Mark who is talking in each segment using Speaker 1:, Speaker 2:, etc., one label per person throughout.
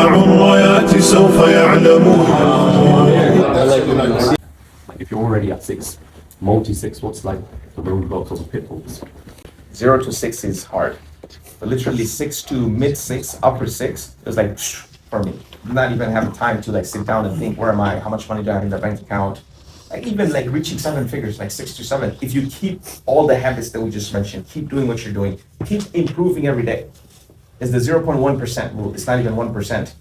Speaker 1: نرفع الرايات سوف يعلمون.
Speaker 2: If you're already at 6, multi-6, what's like the roadblocks or the pitfalls?
Speaker 3: 0 to 6 is hard. But literally 6 to mid 6, upper 6 is like for me. Not even have time to like sit down and think, where am I? How much money do I have in the bank account? Like even like reaching 7 figures, like 6 to 7. If you keep all the habits that we just mentioned, keep doing what you're doing, keep improving every day. It's the 0.1% rule. It's not even 1%.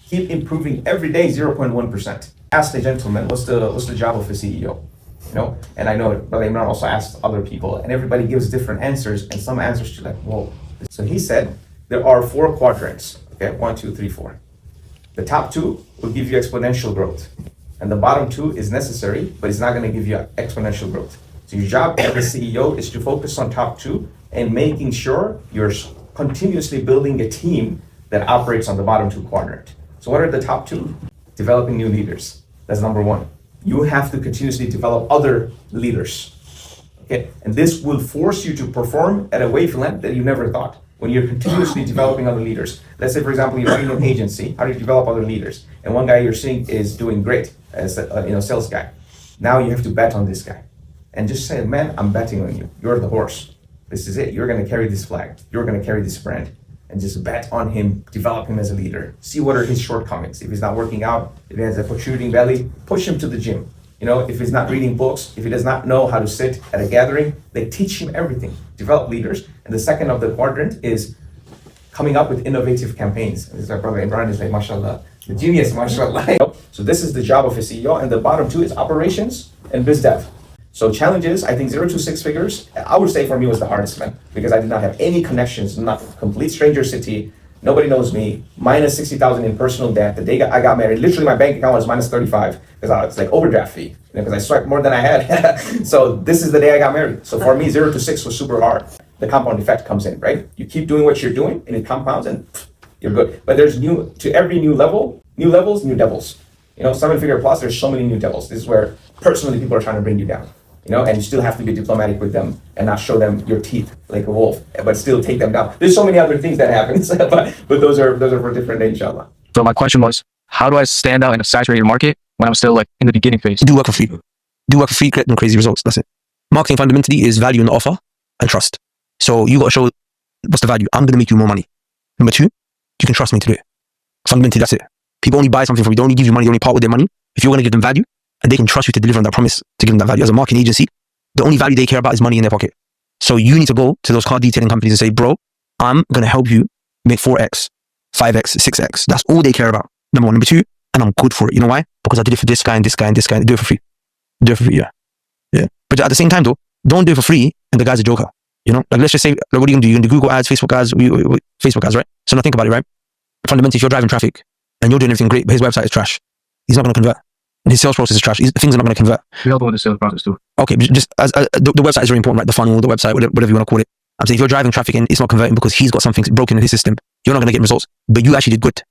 Speaker 3: Keep improving every day, 0.1%. Ask the gentleman, what's the job of a CEO? You know, and I know Brother Imran also asked other people, and everybody gives different answers, and some answers to like, whoa. So he said there are 4 quadrants. Okay, 1, 2, 3, 4. The top 2 will give you exponential growth, and the bottom 2 is necessary, but it's not going to give you exponential growth. So your job as a CEO is to focus on top 2 and making sure you're continuously building a team that operates on the bottom 2 quadrant. So what are the top 2? Developing new leaders. That's number 1. You have to continuously develop other leaders. Okay, and this will force you to perform at a wavelength that you never thought. When you're continuously developing other leaders. Let's say, for example, you're running an agency. How do you develop other leaders? And one guy you're seeing is doing great as a sales guy. Now you have to bet on this guy, and just say, man, I'm betting on you. You're the horse. This is it. You're going to carry this flag. You're going to carry this brand. And just bet on him, develop him as a leader. See what are his shortcomings. If he's not working out, if he has a protruding belly, push him to the gym. You know, if he's not reading books, if he does not know how to sit at a gathering, they teach him everything. Develop leaders. And the second of the quadrant is coming up with innovative campaigns. And this is our brother Imran is like, mashallah, the genius, mashallah. So this is the job of a CEO. And the bottom 2 is operations and biz dev. So challenges, I think 0 to 6 figures, I would say for me was the hardest, man, because I did not have any connections, not complete stranger city. Nobody knows me, minus 60,000 in personal debt. The day I got married, literally my bank account was minus 35 because it's like overdraft fee, because I swiped more than I had. So this is the day I got married. So for me, 0 to 6 was super hard. The compound effect comes in, right? You keep doing what you're doing and it compounds and you're good. But there's to every new level, new levels, new devils. You know, 7-figure plus, there's so many new devils. This is where personally people are trying to bring you down. You know, and you still have to be diplomatic with them and not show them your teeth like a wolf, but still take them down. There's so many other things that happen, but those are for different day, inshallah.
Speaker 4: So my question was, how do I stand out in a saturated market when I'm still like in the beginning phase?
Speaker 5: Do work for free. Do work for free, get them crazy results. That's it. Marketing fundamentally is value in the offer and trust. So you got to show what's the value. I'm going to make you more money. Number 2, you can trust me to do it. Fundamentally, that's it. People only buy something from you. They only give you money. They only part with their money if you're going to give them value. And they can trust you to deliver on that promise to give them that value. As a marketing agency, the only value they care about is money in their pocket. So you need to go to those car detailing companies and say, bro, I'm going to help you make 4x, 5x, 6x. That's all they care about. Number 1. Number 2, and I'm good for it. You know why? Because I did it for this guy and this guy and this guy. Do it for free. Do it for free, yeah. Yeah. But at the same time though, don't do it for free and the guy's a joker. You know, like let's just say, like, what are you going to do? You're going to do Google ads, Facebook ads, Facebook ads, right? So now think about it, right? Fundamentally, if you're driving traffic and you're doing everything great, but his website is trash, he's not going to convert. And his sales process is trash. Things are not going to convert.
Speaker 4: We help with the sales process too.
Speaker 5: Okay, just as the website is very important, right? The funnel, the website, whatever you want to call it. I'm saying if you're driving traffic and it's not converting because he's got something broken in his system, you're not going to get results. But you actually did good,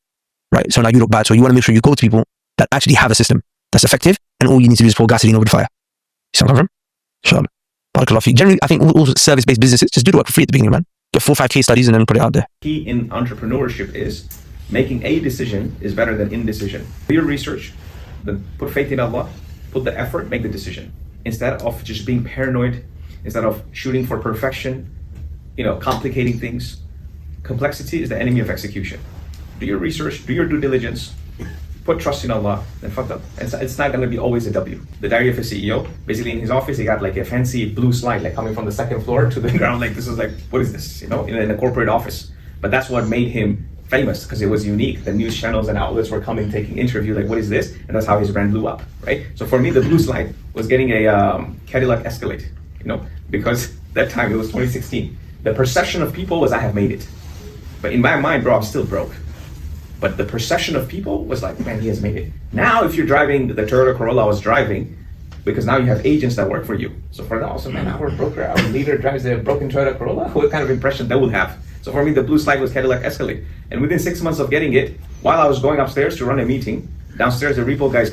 Speaker 5: right? So now you look bad. So you want to make sure you go to people that actually have a system that's effective, and all you need to do is pour gasoline over the fire. You see where I'm coming from? Inshallah. Barakallah fi. Generally, I think all service-based businesses just do the work for free at the beginning, man. Get 4 or 5 case studies and then put it out there.
Speaker 3: Key in entrepreneurship is making a decision is better than indecision. Do your research, then put faith in Allah, put the effort, make the decision. Instead of just being paranoid, instead of shooting for perfection, complicating things. Complexity is the enemy of execution. Do your research, do your due diligence, put trust in Allah, then fuck up. It's not going to be always a W. The diary of a CEO, basically in his office, he got like a fancy blue slide, like coming from the second floor to the ground. Like this is like, what is this? In a corporate office. But that's what made him famous, because it was unique. The news channels and outlets were coming, taking interview, like, what is this? And that's how his brand blew up, right? So for me, the blue slide was getting a Cadillac Escalade, because that time it was 2016. The perception of people was I have made it. But in my mind, bro, I'm still broke. But the perception of people was like, man, he has made it. Now, if you're driving the Toyota Corolla I was driving, because now you have agents that work for you. So for that, also, man, our broker, our leader drives a broken Toyota Corolla. What kind of impression that would have? So for me, the blue slide was Cadillac Escalade. And within 6 months of getting it, while I was going upstairs to run a meeting, downstairs the repo guys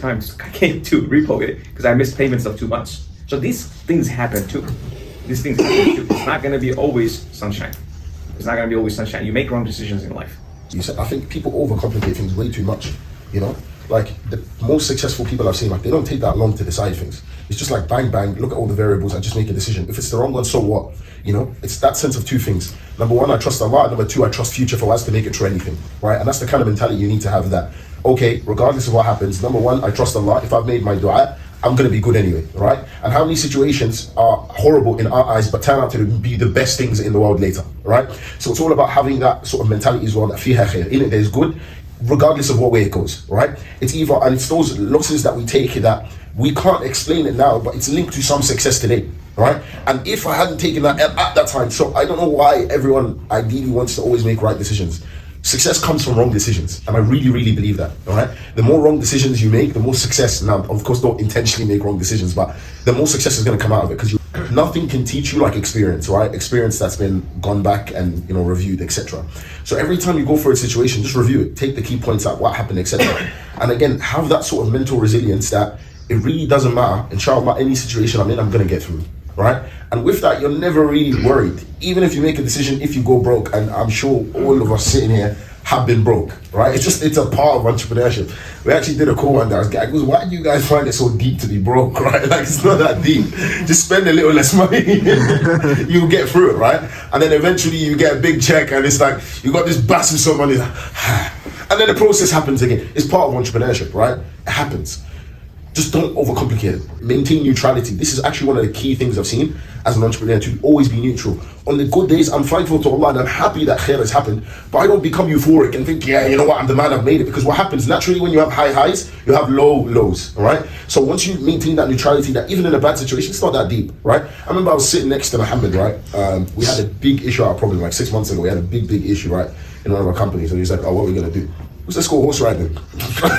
Speaker 3: came to repo it because I missed payments of 2 months. So these things happen too. These things happen too. It's not going to be always sunshine. It's not going to be always sunshine. You make wrong decisions in life.
Speaker 6: I think people overcomplicate things way too much, you know? Like, the most successful people I've seen, like, they don't take that long to decide things. It's just like bang, bang, look at all the variables and just make a decision. If it's the wrong one, so what? You know, it's that sense of two things. Number one, I trust Allah. Number two, I trust future for us to make it through anything, right? And that's the kind of mentality you need to have, that, okay, regardless of what happens, number one, I trust Allah. If I've made my dua, I'm going to be good anyway, right? And how many situations are horrible in our eyes but turn out to be the best things in the world later, right? So it's all about having that sort of mentality as well, that fiha khair, in it there's good, regardless of what way it goes, right? It's either, and it's those losses that we take that we can't explain it now, but it's linked to some success today, right? And if I hadn't taken that at that time, so I don't know why everyone ideally wants to always make right decisions. Success comes from wrong decisions, and I really, really believe that, all right? The more wrong decisions you make, the more success. Now, of course, don't intentionally make wrong decisions, but the more success is going to come out of it, because nothing can teach you like experience, right? Experience that's been gone back and, you know, reviewed, etc. So every time you go for a situation, just review it, take the key points out, what happened, etc. And again, have that sort of mental resilience that it really doesn't matter. Inshallah, any situation I'm in, I'm going to get through, right? And with that, you're never really worried. Even if you make a decision, if you go broke, and I'm sure all of us sitting here have been broke, right? It's a part of entrepreneurship. We actually did a call one day. I goes, why do you guys find it so deep to be broke, right? Like, it's not that deep. Just spend a little less money, you'll get through it, right? And then eventually you get a big check, and it's like, you got this massive sum of money, and then the process happens again. It's part of entrepreneurship, right? It happens. Just don't overcomplicate it. Maintain neutrality. This is actually one of the key things I've seen as an entrepreneur, to always be neutral. On the good days, I'm thankful to Allah and I'm happy that khair has happened, but I don't become euphoric and think, yeah, you know what, I'm the man, I've made it. Because what happens naturally when you have high highs, you have low lows, all right? So once you maintain that neutrality, that even in a bad situation, it's not that deep, right? I remember I was sitting next to Muhammad, right? We had a big issue, our problem, like 6 months ago, we had a big issue, right? In one of our companies. And he was like, oh, what are we gonna do? Let's go horse riding.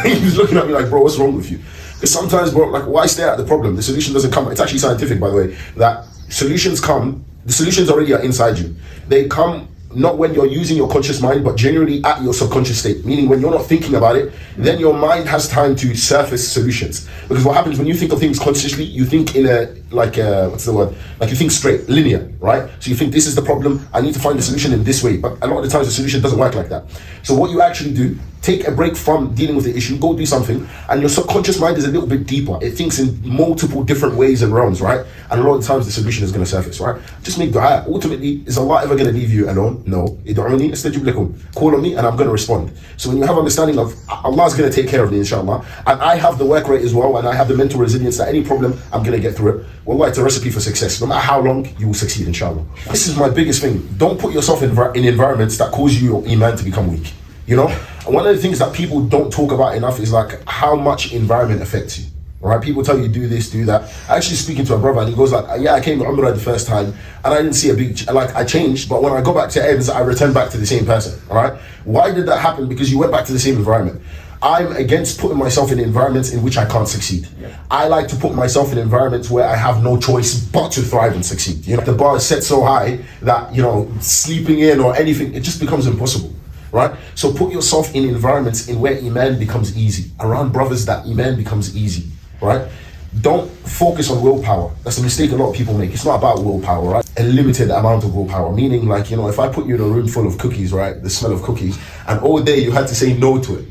Speaker 6: He was looking at me like, bro, what's wrong with you? Because sometimes, bro, like, why stare at the problem? The solution doesn't come. It's actually scientific, by the way, that solutions come, the solutions already are inside you. They come not when you're using your conscious mind, but generally at your subconscious state. Meaning when you're not thinking about it, then your mind has time to surface solutions. Because what happens when you think of things consciously, you think in a, like what's the word? Like, you think straight, linear, right? So you think, this is the problem, I need to find the solution in this way. But a lot of the times the solution doesn't work like that. So what you actually do, take a break from dealing with the issue, go do something, and your subconscious mind is a little bit deeper. It thinks in multiple different ways and realms, right? And a lot of the times the solution is going to surface, right? Just make dua. Ultimately, is Allah ever going to leave you alone? No. Id'uni astajib lakum. Call on me and I'm going to respond. So when you have understanding of Allah's going to take care of me, inshallah, and I have the work rate as well, and I have the mental resilience that any problem, I'm going to get through it. Wallah, it's a recipe for success. No matter how long, you will succeed, inshallah. This is my biggest thing. Don't put yourself in environments that cause your iman to become weak. You know, and one of the things that people don't talk about enough is like how much environment affects you. All right, people tell you do this, do that. I actually speaking to a brother and he goes like, yeah, I came to Umrah the first time and I didn't see a big, like, I changed, but when I go back to AMINS, I returned back to the same person. All right, why did that happen? Because you went back to the same environment. I'm against putting myself in environments in which I can't succeed. I like to put myself in environments where I have no choice but to thrive and succeed. You know, the bar is set so high that, you know, sleeping in or anything, it just becomes impossible. Right? So put yourself in environments in where iman becomes easy, around brothers that iman becomes easy, right? Don't focus on willpower. That's a mistake a lot of people make. It's not about willpower, right? A limited amount of willpower, meaning like, you know, if I put you in a room full of cookies, right? The smell of cookies, and all day you had to say no to it.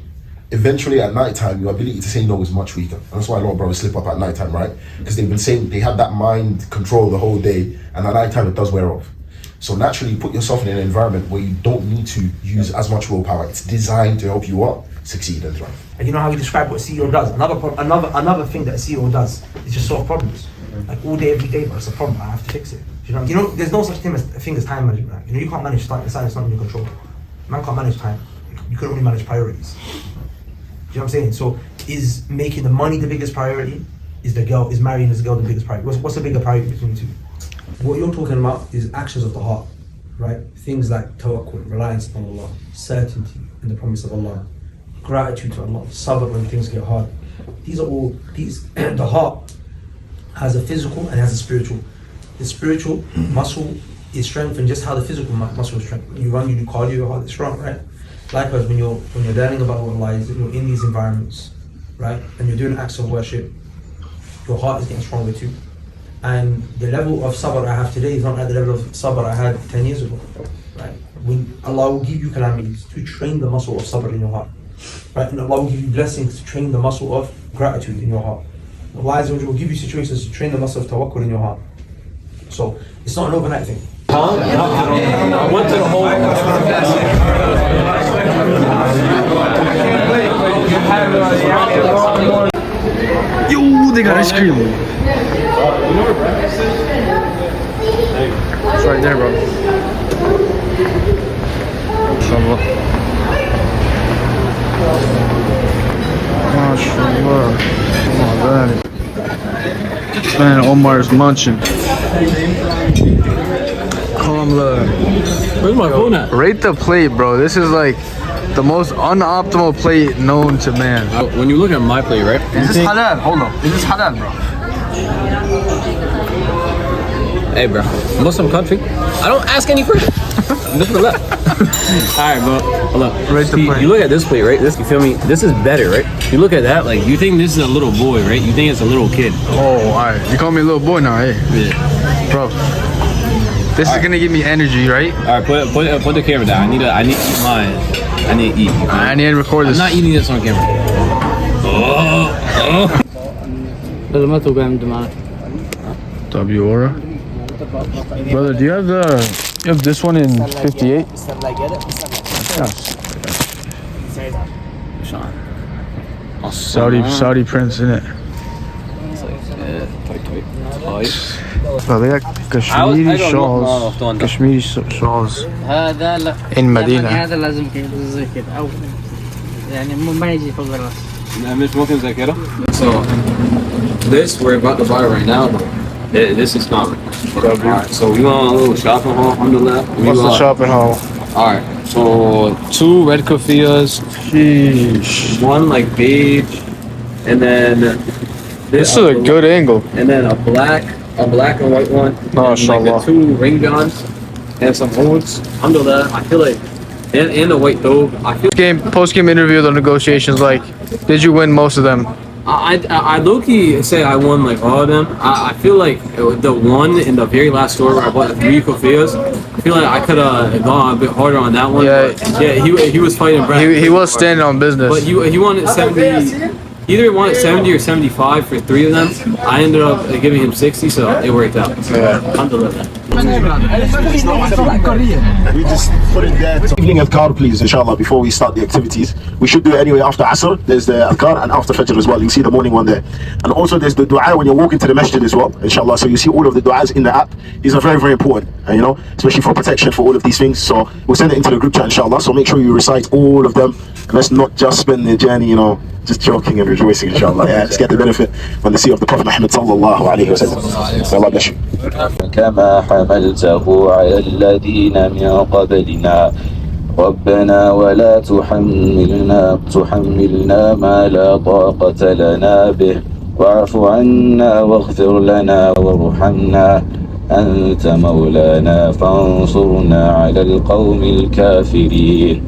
Speaker 6: Eventually at nighttime, your ability to say no is much weaker. And that's why a lot of brothers slip up at nighttime, right? Because they've been saying, they had that mind control the whole day, and at nighttime it does wear off. So naturally, put yourself in an environment where you don't need to use as much willpower. It's designed to help you succeed and thrive.
Speaker 7: And you know how we describe what a CEO does? Another thing that a CEO does is just solve problems. Like all day, every day, but it's a problem, I have to fix it. You know, there's no such thing as time management. Right? You know, you can't manage time, it's not in your control. Man can't manage time. You can only manage priorities. Do you know what I'm saying? So is making the money the biggest priority? Is marrying this girl the biggest priority? What's the bigger priority between the two? What you're talking about is actions of the heart, right? Things like tawakkul, reliance on Allah, certainty in the promise of Allah, gratitude to Allah, sabr when things get hard. These are all, the heart has a physical and has a spiritual. The spiritual muscle is strengthened just how the physical muscle is strengthened. When you run, you do cardio, your heart is strong, right? Likewise, when you're learning about what Allah is, you're in these environments, right? And you're doing acts of worship, your heart is getting stronger too. And the level of sabr I have today is not at the level of sabr I had 10 years ago, right? when Allah will give you calamities to train the muscle of sabr in your heart. Right? And Allah will give you blessings to train the muscle of gratitude in your heart. Allah Azza wa Jalla will give you situations to train the muscle of tawakkul in your heart. So it's not an overnight thing.
Speaker 2: I went to the whole.
Speaker 5: Yo, they got ice cream. It's right there, bro. MashaAllah. MashaAllah. Oh, man, Omar's munching.
Speaker 2: Where's my phone at?
Speaker 5: Rate the plate, bro. This is like the most unoptimal plate known to man.
Speaker 2: When you look at my plate, right?
Speaker 5: Is this halal? Hold on. Is this halal, bro?
Speaker 2: Hey, bro. Muslim country. I don't ask any further. Alright, bro. Hold up.
Speaker 5: Rate the plate.
Speaker 2: You look at this plate, right? This, you feel me? This is better, right? You look at that, like, you think this is a little boy, right? You think it's a little kid.
Speaker 5: Oh, alright. You call me a little boy now, hey?
Speaker 2: Yeah.
Speaker 5: Bro. This is gonna give me energy, right?
Speaker 2: All right, put the camera down. I need to eat mine. I need to eat.
Speaker 5: I need to record this.
Speaker 2: I'm not eating this on camera.
Speaker 5: W Aura. Brother, do you have this one in 58? Saudi prince in it. Bro, they got Kashmiri shawls. Kashmiri shawls in Medina.
Speaker 8: هذا لازم كده زي كده او يعني ما يجي فوق الراس.
Speaker 2: So, this we're about to buy right now. This is common. Alright, so we want a little shopping haul. Alhamdulillah.
Speaker 5: What's the shopping haul?
Speaker 2: Alright, so 2 red keffiyehs,
Speaker 5: Sheesh.
Speaker 2: 1 like beige, and then
Speaker 5: This is a good angle.
Speaker 2: and then a black and white one.
Speaker 5: Oh,
Speaker 2: and like the
Speaker 5: inshallah.
Speaker 2: 2 ring guns and some hoods. Alhamdulillah, I feel like and the white though. I feel
Speaker 5: Post game interview, the negotiations. Like, did you win most of them?
Speaker 2: I low-key say I won like all of them. I feel like the one in the very last store where I bought the 3 keffiyehs, I feel like I could have gone a bit harder on that one.
Speaker 5: Yeah.
Speaker 2: But yeah, he was fighting Brad.
Speaker 5: He was standing on business.
Speaker 2: But he wanted 70. Either wanted 70 or 75 for 3 of them. I ended up giving him 60, so it worked out.
Speaker 5: Yeah.
Speaker 2: Alhamdulillah.
Speaker 6: We just put it there. Evening adhkar, please, inshallah, before we start the activities. We should do it anyway after Asr. There's the adhkar and after Fajr as well. You see the morning one there. And also there's the dua when you walk into the masjid as well, inshallah. So you see all of the du'as in the app. These are very, very important, you know, especially for protection for all of these things. So we'll send it into the group chat, inshallah. So make sure you recite all of them. And let's not just spend the journey, you know, just joking and rejoicing, inshallah. Yeah, let's get the benefit from the sea of the Prophet Muhammad sallallahu alayhi wa sallam. Allah bless you.
Speaker 9: كما حملته على الذين من قبلنا ربنا ولا تحملنا ما لا طاقة لنا به واعف عنا واغفر لنا وارحمنا أنت مولانا فانصرنا على القوم الكافرين